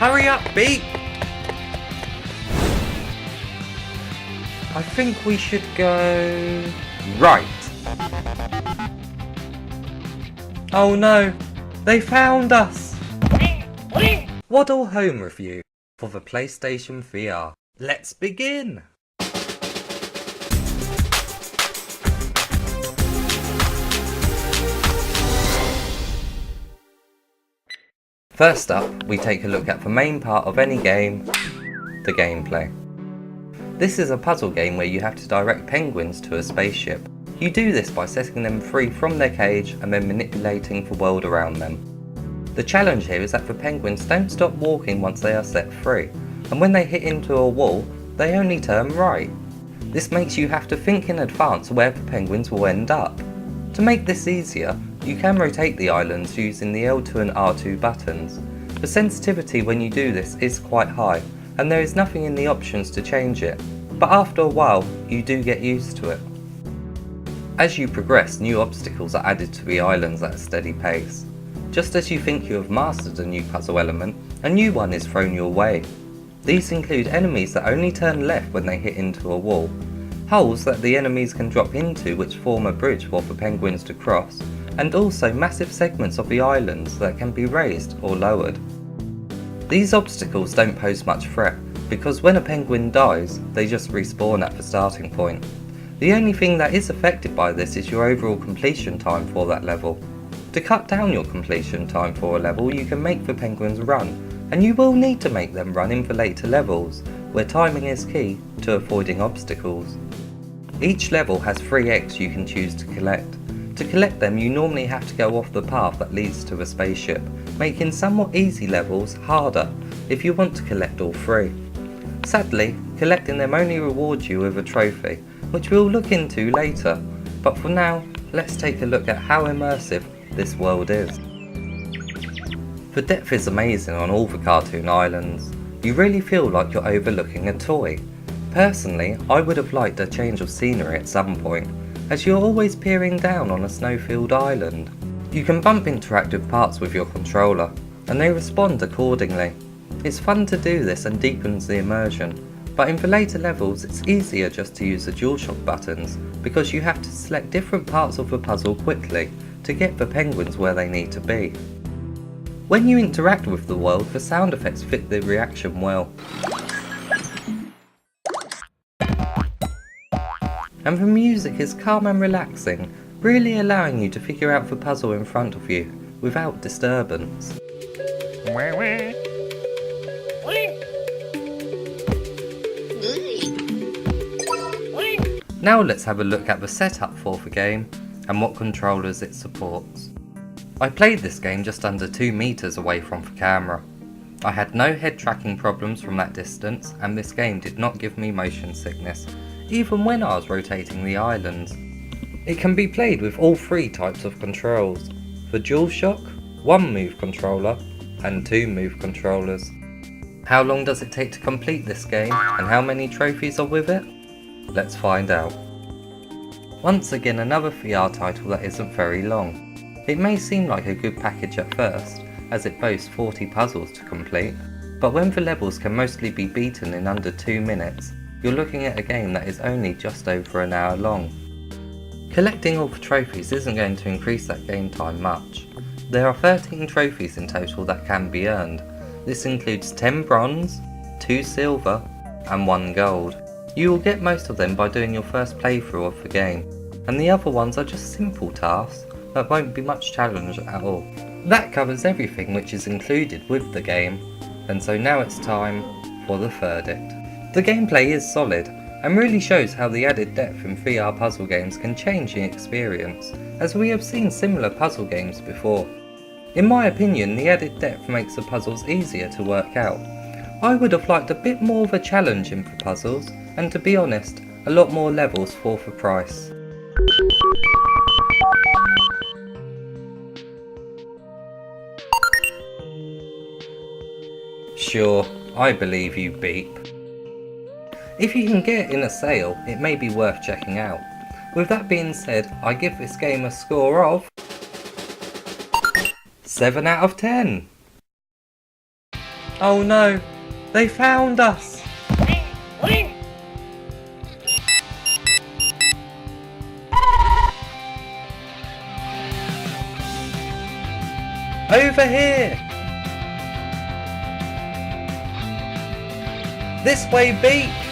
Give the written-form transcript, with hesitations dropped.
Hurry up, Beep! I think we should go... right. Oh no, they found us! Waddle home review for the PlayStation VR. Let's begin! First up, we take a look at the main part of any game, the gameplay. This is a puzzle game where you have to direct penguins to a spaceship. You do this by setting them free from their cage and then manipulating the world around them. The challenge here is that the penguins don't stop walking once they are set free, and when they hit into a wall, they only turn right. This makes you have to think in advance where the penguins will end up. To make this easier, you can rotate the islands using the L2 and R2 buttons. The sensitivity when you do this is quite high, and there is nothing in the options to change it, but after a while you do get used to it. As you progress, new obstacles are added to the islands at a steady pace. Just as you think you have mastered a new puzzle element, a new one is thrown your way. These include enemies that only turn left when they hit into a wall, holes that the enemies can drop into which form a bridge for the penguins to cross, and also massive segments of the islands that can be raised or lowered. These obstacles don't pose much threat, because when a penguin dies, they just respawn at the starting point. The only thing that is affected by this is your overall completion time for that level. To cut down your completion time for a level, you can make the penguins run, and you will need to make them run in the later levels, where timing is key to avoiding obstacles. Each level has 3 eggs you can choose to collect. To collect them, you normally have to go off the path that leads to a spaceship, making somewhat easy levels harder if you want to collect all 3. Sadly, collecting them only rewards you with a trophy, which we'll look into later, but for now, let's take a look at how immersive this world is. The depth is amazing on all the cartoon islands. You really feel like you're overlooking a toy. Personally, I would have liked a change of scenery at some point, as you're always peering down on a snow-filled island. You can bump interactive parts with your controller, and they respond accordingly. It's fun to do this and deepens the immersion, but in the later levels it's easier just to use the DualShock buttons, because you have to select different parts of the puzzle quickly to get the penguins where they need to be. When you interact with the world, the sound effects fit the reaction well. And the music is calm and relaxing, really allowing you to figure out the puzzle in front of you without disturbance. Now let's have a look at the setup for the game and what controllers it supports. I played this game just under 2 meters away from the camera. I had no head tracking problems from that distance, and this game did not give me motion sickness, even when I was rotating the islands. It can be played with all 3 types of controls: the DualShock, 1 move controller, and 2 move controllers. How long does it take to complete this game, and how many trophies are with it? Let's find out. Once again, another VR title that isn't very long. It may seem like a good package at first, as it boasts 40 puzzles to complete, but when the levels can mostly be beaten in under 2 minutes, you're looking at a game that is only just over an hour long. Collecting all the trophies isn't going to increase that game time much. There are 13 trophies in total that can be earned. This includes 10 bronze, 2 silver, and 1 gold. You will get most of them by doing your first playthrough of the game, and the other ones are just simple tasks that won't be much challenge at all. That covers everything which is included with the game, and so now it's time for the verdict. The gameplay is solid, and really shows how the added depth in VR puzzle games can change the experience, as we have seen similar puzzle games before. In my opinion, the added depth makes the puzzles easier to work out. I would have liked a bit more of a challenge in the puzzles, and to be honest, a lot more levels for the price. Sure, I believe you, Beep. If you can get it in a sale, it may be worth checking out. With that being said, I give this game a score of 7 out of 10. Oh no, they found us! Over here! This way, Beat!